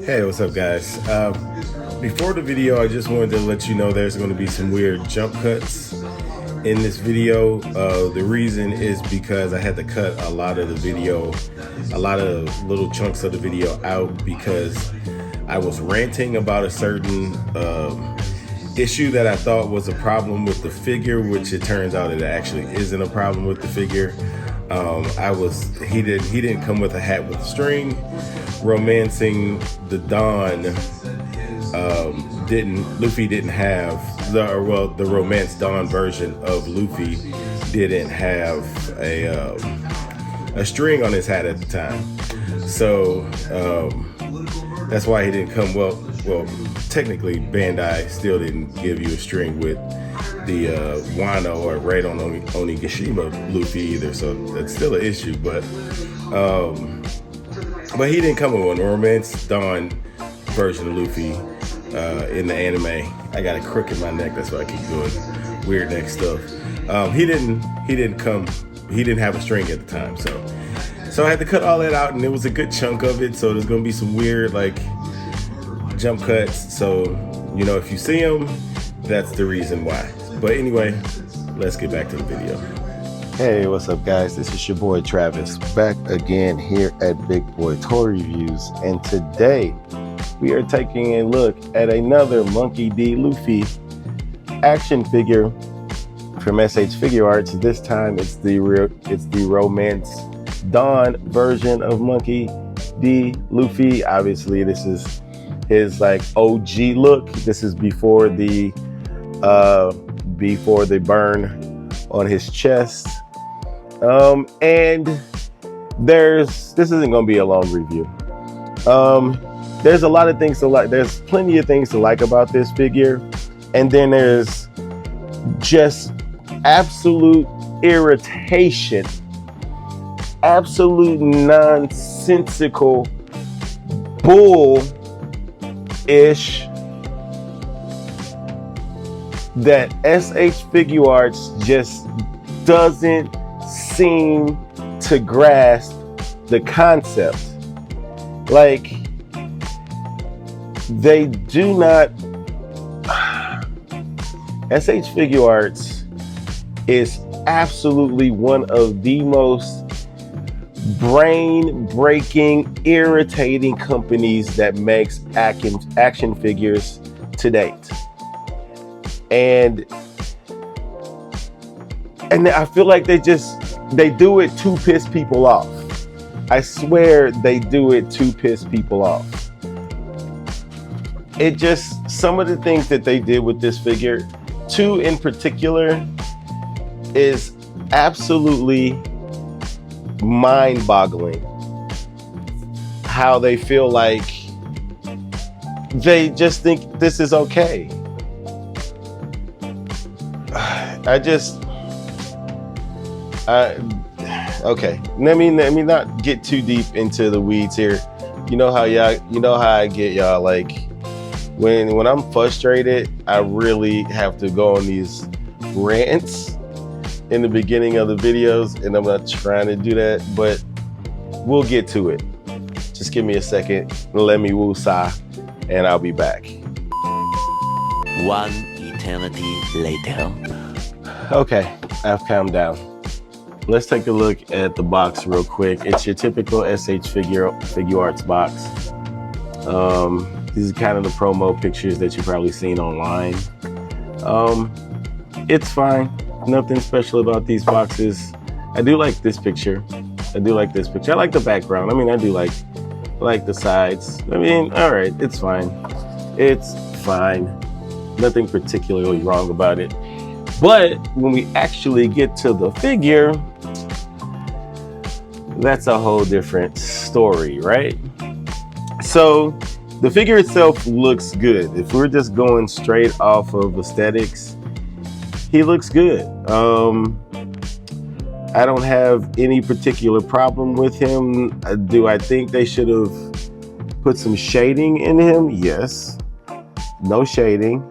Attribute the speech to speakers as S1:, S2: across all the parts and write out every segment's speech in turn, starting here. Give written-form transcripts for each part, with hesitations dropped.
S1: Hey, what's up, guys? Before the video, I just wanted to let you know there's going to be some weird jump cuts in this video. The reason is because I had to cut a lot of the video, a lot of little chunks of the video out because I was ranting about a certain issue that I thought was a problem with the figure, which it turns out it actually isn't a problem with the figure. He didn't come with a hat with a string. Romancing the Dawn Luffy didn't have the Romance Dawn version of Luffy didn't have a string on his hat at the time. So that's why he didn't come. Well, technically Bandai still didn't give you a string with the Wano or Raid on Onigashima Luffy either, so that's still an issue. But he didn't come with one. Romance Dawn version of Luffy in the anime. I got a crook in my neck, that's why I keep doing weird neck stuff. He didn't come. He didn't have a string at the time, so I had to cut all that out, and it was a good chunk of it. So there's gonna be some weird like jump cuts. So if you see them, that's the reason why. But anyway, let's get back to the video.
S2: Hey, what's up, guys? This is your boy Travis, back again here at Big Boy Toy Reviews, and today we are taking a look at another Monkey D. Luffy action figure from SH Figuarts. This time it's the Romance Dawn version of Monkey D. Luffy. Obviously, this is his like OG look. This is before the burn on his chest. And this isn't going to be a long review. There's a lot of things to like. There's plenty of things to like about this figure. And then there's just absolute irritation, absolute nonsensical bull-ish that SH Figuarts just doesn't seem to grasp the concept. Like, they do not. SH Figuarts is absolutely one of the most brain-breaking, irritating companies that makes action figures to date. And I feel like they do it to piss people off. I swear they do it to piss people off. It just, some of the things that they did with this figure, two in particular, is absolutely mind-boggling. How they feel like they just think this is okay. Okay. Let me not get too deep into the weeds here. You know how I get, y'all. Like when I'm frustrated, I really have to go on these rants in the beginning of the videos, and I'm not trying to do that, but we'll get to it. Just give me a second, let me woo-sa, and I'll be back.
S3: One eternity later.
S2: Okay, I've calmed down. Let's take a look at the box real quick. It's your typical SH Figuarts box. These are kind of the promo pictures that you've probably seen online. It's fine. Nothing special about these boxes. I do like this picture. I like the background. I mean, I do like the sides. I mean, all right, it's fine. It's fine. Nothing particularly wrong about it. But when we actually get to the figure, that's a whole different story, right? So the figure itself looks good. If we're just going straight off of aesthetics, he looks good. I don't have any particular problem with him. Do I think they should have put some shading in him? Yes. No shading.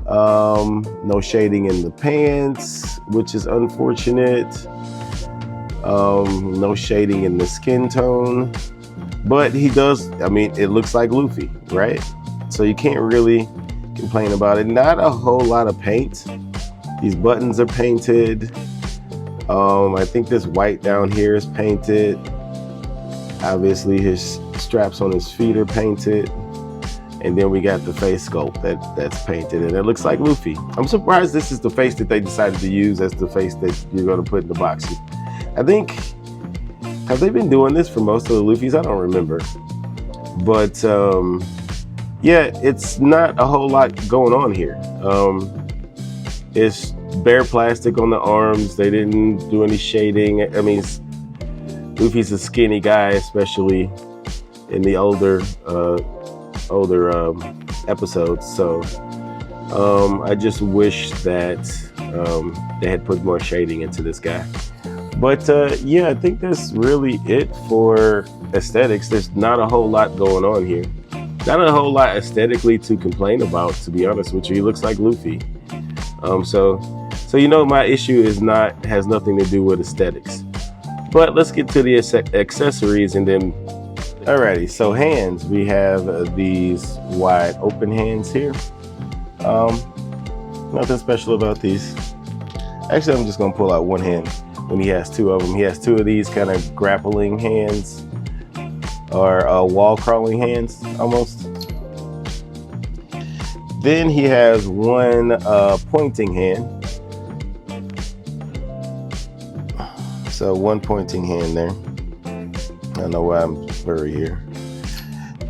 S2: No shading in the pants, which is unfortunate. No shading in the skin tone. But he does, I mean, it looks like Luffy, right? So you can't really complain about it. Not a whole lot of paint. These buttons are painted. I think this white down here is painted. Obviously his straps on his feet are painted. And then we got the face sculpt that's painted, and it looks like Luffy. I'm surprised this is the face that they decided to use as the face that you're gonna put in the box. I think, have they been doing this for most of the Luffys? I don't remember. But yeah, it's not a whole lot going on here. It's bare plastic on the arms. They didn't do any shading. I mean, Luffy's a skinny guy, especially in the older episodes. So I just wish that they had put more shading into this guy. But yeah, I think that's really it for aesthetics. There's not a whole lot going on here. Not a whole lot aesthetically to complain about, to be honest with you. He looks like Luffy. So you know, my issue has nothing to do with aesthetics. But let's get to the accessories and then. Alrighty, so hands, we have these wide open hands here. Nothing special about these. Actually, I'm just gonna pull out one hand when he has two of them. He has two of these kind of grappling hands, or wall crawling hands almost. Then he has one pointing hand. So one pointing hand there. I don't know why I'm blurry here.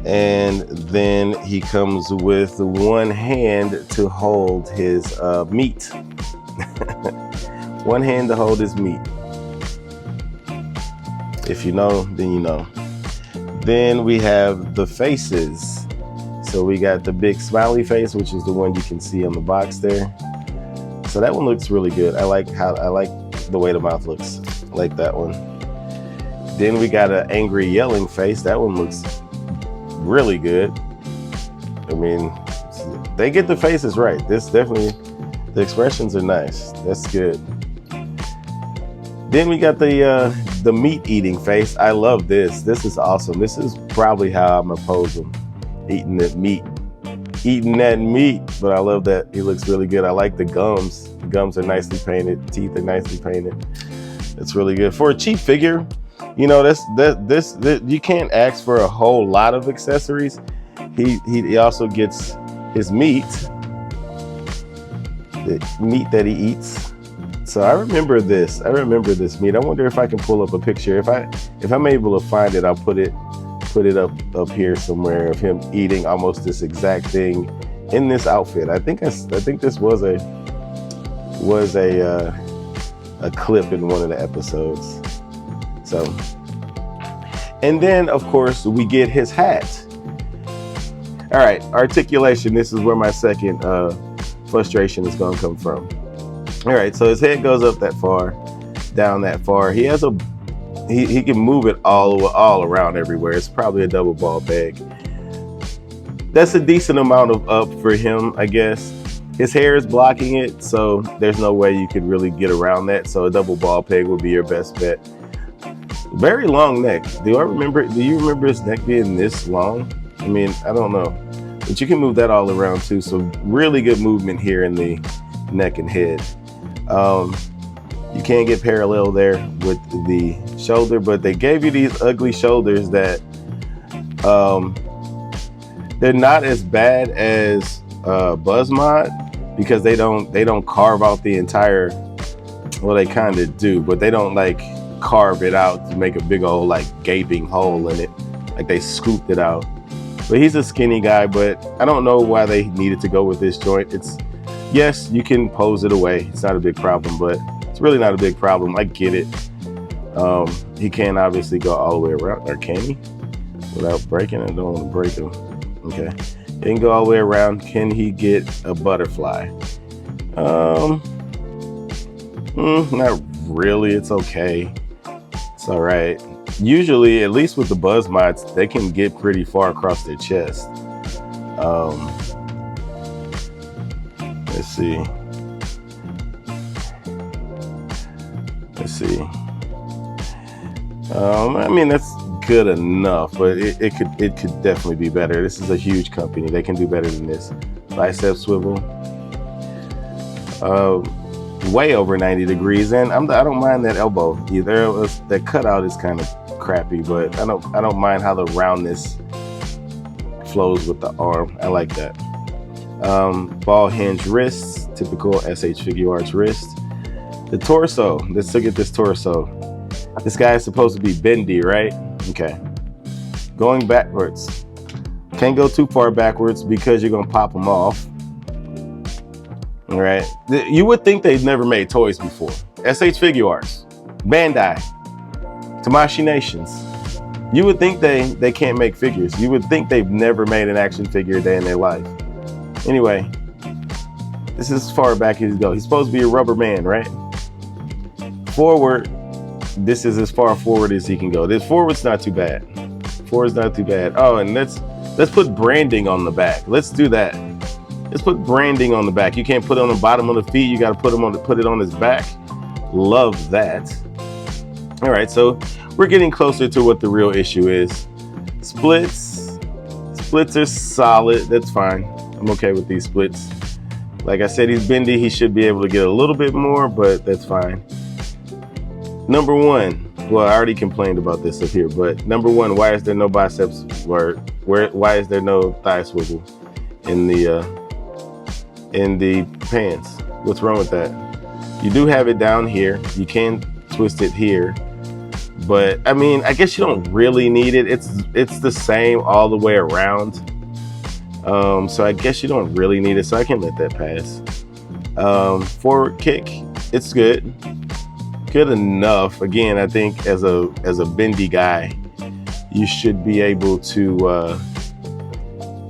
S2: And then he comes with one hand to hold his meat. One hand to hold his meat. If you know, then you know. Then we have the faces. So we got the big smiley face, which is the one you can see on the box there. So that one looks really good. I like the way the mouth looks. I like that one. Then we got an angry yelling face. That one looks really good. I mean, they get the faces right. This definitely, the expressions are nice. That's good. Then we got the meat eating face. I love this. This is awesome. This is probably how I'm gonna pose him, eating that meat. But I love that he looks really good. I like the gums. The gums are nicely painted. Teeth are nicely painted. It's really good for a cheap figure. You know, this you can't ask for a whole lot of accessories. He also gets his meat, the meat that he eats. So I remember this. I remember this meat. I wonder if I can pull up a picture. If I'm able to find it, I'll put it up here somewhere of him eating almost this exact thing in this outfit. I think this was a clip in one of the episodes. So, and then of course we get his hat. All right, articulation. This is where my second frustration is gonna come from. All right, so his head goes up that far, down that far. He has he can move it all around everywhere. It's probably a double ball bag. That's a decent amount of up for him, I guess. His hair is blocking it, so there's no way you could really get around that. So a double ball peg would be your best bet. Very long neck. Do you remember his neck being this long? I mean, I don't know, but you can move that all around too. So really good movement here in the neck and head. You can't get parallel there with the shoulder, but they gave you these ugly shoulders that they're not as bad as Buzzmod, because they don't carve out the entire, well, they kind of do, but they don't like carve it out to make a big old like gaping hole in it, like they scooped it out. But he's a skinny guy, but I don't know why they needed to go with this joint. Yes, you can pose it away. It's not a big problem, but it's really not a big problem. I get it. He can't obviously go all the way around, or can he? Without breaking? I don't want to break him. Okay. He can go all the way around. Can he get a butterfly? Not really. It's okay. It's all right. Usually, at least with the Buzz mods, they can get pretty far across their chest. Let's see. I mean, that's good enough, but it could definitely be better. This is a huge company. They can do better than this. Bicep swivel. Way over 90 degrees, and I don't mind that elbow either. That cutout is kind of crappy, but I don't mind how the roundness flows with the arm. I like that. Ball hinge wrists, typical SH Figuarts wrist. The torso, let's look at this torso. This guy is supposed to be bendy, right? Okay. Going backwards. Can't go too far backwards because you're gonna pop them off. All right. You would think they've never made toys before. SH Figuarts, Bandai, Tamashii Nations. You would think they can't make figures. You would think they've never made an action figure a day in their life. Anyway, this is as far back as you go. He's supposed to be a rubber man, right? Forward, this is as far forward as he can go. This forward's not too bad. Forward's not too bad. Oh, and let's put branding on the back. Let's do that. Let's put branding on the back. You can't put it on the bottom of the feet. You got to put it on his back. Love that. All right, so we're getting closer to what the real issue is. Splits are solid. That's fine. I'm okay with these splits. Like I said, he's bendy. He should be able to get a little bit more, but that's fine. Number one, well, I already complained about this up here, but number one, why is there no biceps? Why is there no thigh swivel in the pants? What's wrong with that? You do have it down here. You can twist it here, but I mean, I guess you don't really need it. It's the same all the way around. So I guess you don't really need it. So I can let that pass. Forward kick, it's good enough. Again, I think as a bendy guy, you should be able to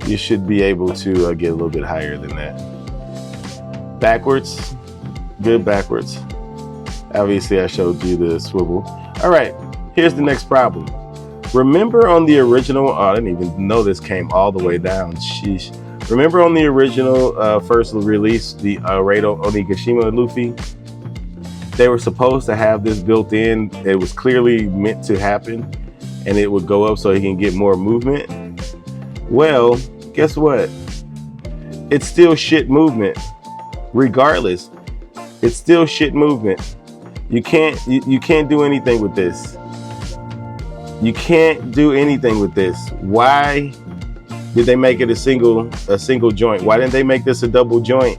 S2: get a little bit higher than that. Backwards, good backwards. Obviously, I showed you the swivel. All right, here's the next problem. Remember on the original, oh, I didn't even know this came all the way down. Sheesh. Remember on the original first release, the Reito Onigashima Luffy? They were supposed to have this built in. It was clearly meant to happen, and it would go up so he can get more movement. Well, guess what? It's still shit movement. Regardless, it's still shit movement. You can't do anything with this. You can't do anything with this. Why did they make it a single joint? Why didn't they make this a double joint?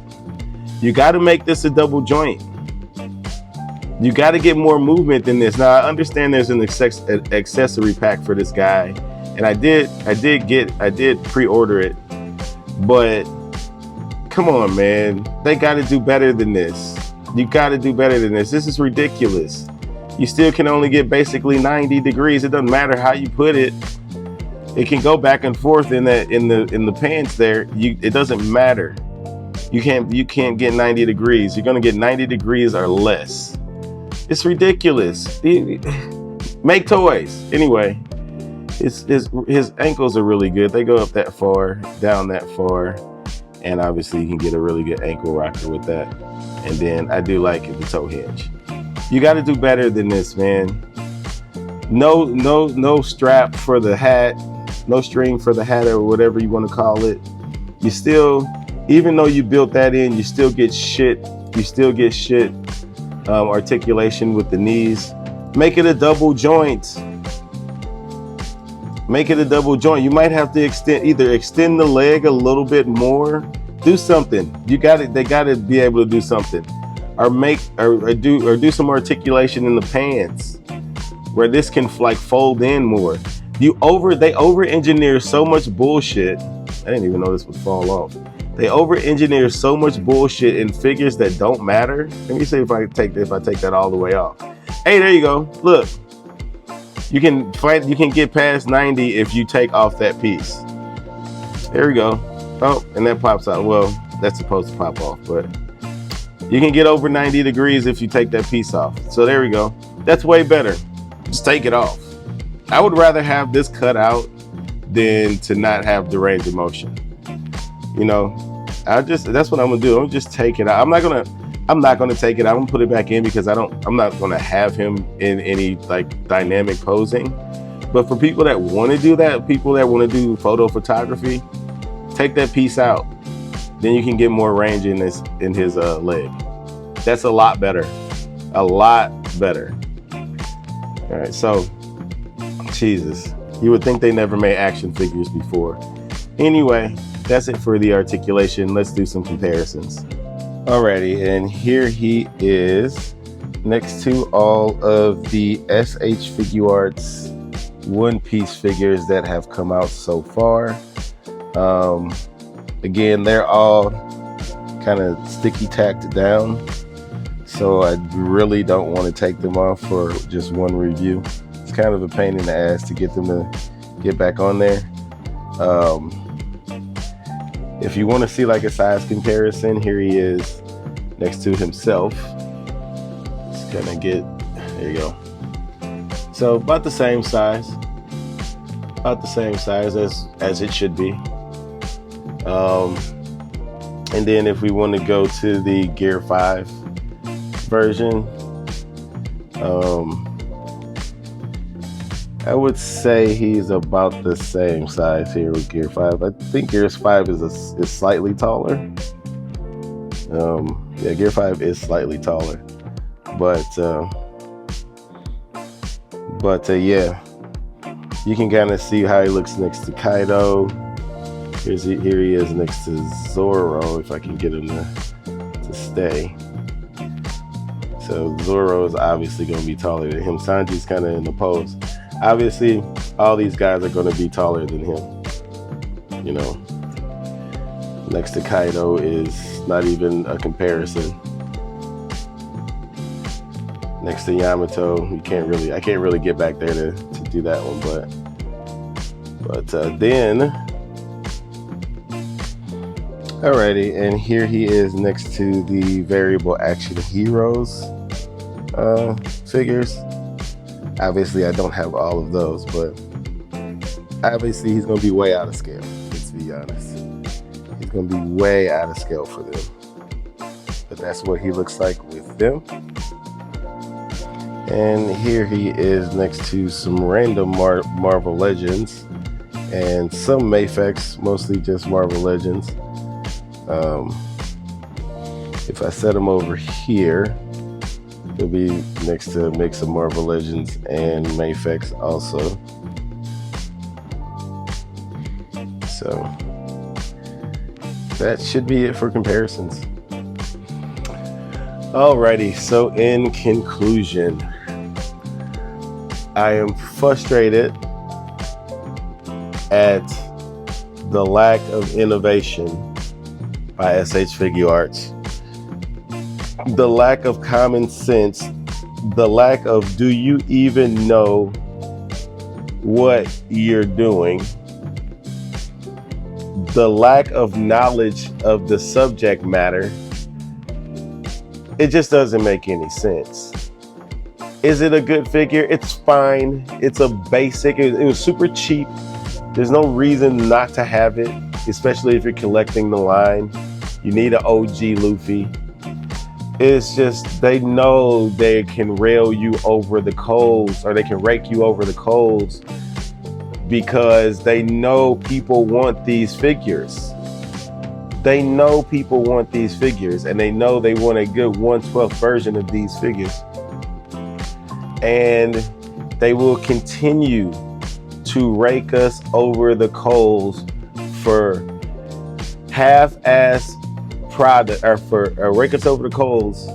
S2: You got to make this a double joint. You got to get more movement than this. Now, I understand there's an accessory pack for this guy, and I did pre-order it, but come on, man. They got to do better than this. You got to do better than this. This is ridiculous. You still can only get basically 90 degrees. It doesn't matter how you put it. It can go back and forth in the pants there. It doesn't matter. You can't get 90 degrees. You're gonna get 90 degrees or less. It's ridiculous. Make toys. Anyway, his ankles are really good. They go up that far, down that far, and obviously you can get a really good ankle rocker with that. And then I do like the toe hinge. You got to do better than this, man. No strap for the hat, no string for the hat or whatever you want to call it. You still, even though you built that in, you still get shit. You still get shit articulation with the knees. Make it a double joint. Make it a double joint. You might have to extend the leg a little bit more. Do something. You got it. They got to be able to do something, or do some articulation in the pants where this can like fold in more. They over-engineer so much bullshit. I didn't even know this would fall off. They over-engineer so much bullshit in figures that don't matter. Let me see if I take that all the way off. Hey, there you go. Look, you can get past 90 if you take off that piece. There we go. Oh, and that pops out. Well, that's supposed to pop off, but you can get over 90 degrees if you take that piece off. So there we go. That's way better. Just take it off. I would rather have this cut out than to not have the range of motion. You know, that's what I'm gonna do. I'm just take it out. I'm not gonna take it out. I'm gonna put it back in because I'm not gonna have him in any like dynamic posing. But for people that want to do that, people that want to do photo photography, take that piece out. Then you can get more range in his leg. That's a lot better. A lot better. All right, so Jesus, you would think they never made action figures before. Anyway, that's it for the articulation. Let's do some comparisons. Alrighty, and here he is next to all of the SH Figuarts one-piece figures that have come out so far. Again, they're all kind of sticky tacked down, so I really don't want to take them off for just one review. It's kind of a pain in the ass to get them to get back on there. If you want to see like a size comparison, here he is next to himself. Just kind of get, there you go. So about the same size as it should be. And then if we want to go to the Gear 5 version, I would say he's about the same size here with Gear 5. I think Gear 5 is slightly taller. Yeah, Gear 5 is slightly taller, but yeah, you can kind of see how he looks next to Kaido. Here he is next to Zoro, if I can get him to stay. So Zoro is obviously going to be taller than him. Sanji's kind of in the pose. Obviously, all these guys are going to be taller than him. You know, next to Kaido is not even a comparison. Next to Yamato, I can't really get back there to do that one, but then, alrighty, and here he is next to the Variable Action Heroes figures. Obviously, I don't have all of those, but obviously he's going to be way out of scale. Let's be honest. He's going to be way out of scale for them. But that's what he looks like with them. And here he is next to some random Marvel Legends and some Mafex, mostly just Marvel Legends. If I set him over here, he'll be next to a mix of Marvel Legends and Mafex also. So that should be it for comparisons. Alrighty, so in conclusion, I am frustrated at the lack of innovation by SH Figuarts, the lack of common sense, the lack of do you even know what you're doing, the lack of knowledge of the subject matter. It just doesn't make any sense. Is it a good figure? It's fine. It's a basic. It was super cheap. There's no reason not to have it, especially if you're collecting the line. You need an OG Luffy. It's just they know they can rail you over the coals, or they can rake you over the coals, because they know people want these figures. They know people want these figures, and they know they want a good 1/12 version of these figures. And they will continue to rake us over the coals for half-ass product, or rake us over the coals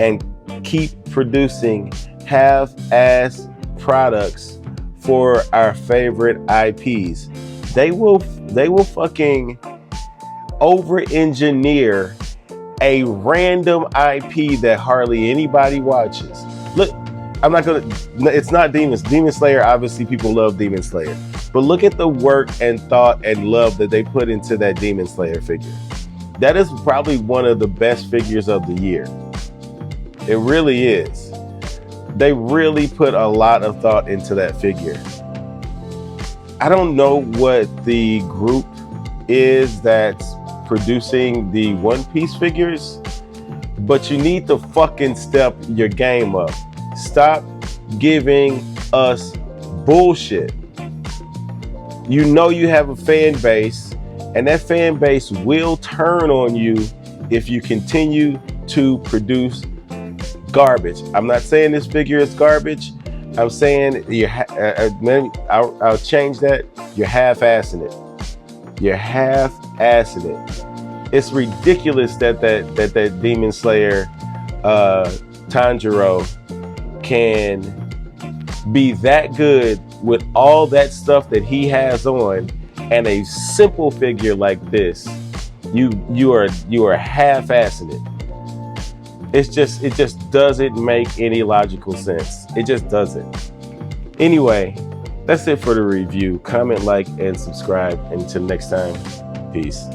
S2: and keep producing half-ass products for our favorite IPs. They will fucking over-engineer a random IP that hardly anybody watches. Look, it's not Demon Slayer. Obviously, people love Demon Slayer. But look at the work and thought and love that they put into that Demon Slayer figure. That is probably one of the best figures of the year. It really is. They really put a lot of thought into that figure. I don't know what the group is that's producing the One Piece figures, but you need to fucking step your game up. Stop giving us bullshit. You know you have a fan base, and that fan base will turn on you if you continue to produce garbage. I'm not saying this figure is garbage. I'm saying I'll change that. You're half-assing it. You're half-assing it. It's ridiculous that Demon Slayer Tanjiro can be that good with all that stuff that he has on, and a simple figure like this, you are half-assing it. It just doesn't make any logical sense. It just doesn't. Anyway, that's it for the review. Comment, like, and subscribe. Until next time, peace.